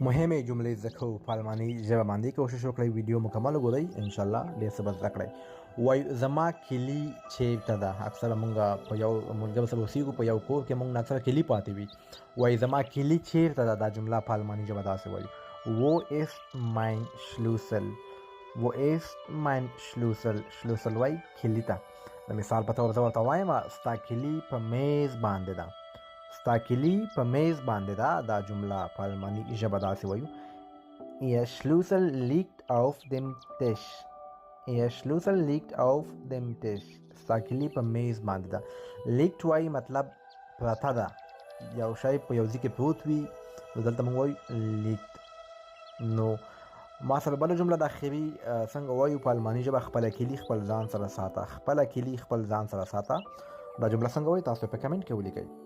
مهمه جملې زکو په الماني ژبه باندې کوشش وکړئ ویډیو مکمل وګورئ ان شاء الله ډېر څه به زده کړئ. وای زما کلی چیرته ده. اکثره مونږ په یو ملګرو سره اوسېږو په یو کور کې مونږ اکثره کلی پاتې وي. وای زما کلی چیرته ده دا جمله په الماني ژبه داسې وایي wo ist mein Schlüssel wo ist mein Schlüssel Schlüssel وای کلی ته. د مثال په توګه زه ورته وایم ستا کلی په میز باندې ده. ستا کلی په میز باندې ده دا جمله په الماني ژبه داسې وایو Ihr Schlüssel liegt auf dem Tisch Ihr Schlüssel liegt auf dem Tisch ستا کلی په میز باندې ده. liegt وای مطلب پرته ده یو شی په یو ځای کې پروت وي نو دلته موږ وایو liegt. نو ما سره بله جمله د اخري څنګه وایو په الماني ژبه خپله کلي خپل ځان سره ساته. خپله کلي خپل ځان سره ساته دا جمله څنګه وایي تاسو په کمنټ کې ولیکئ.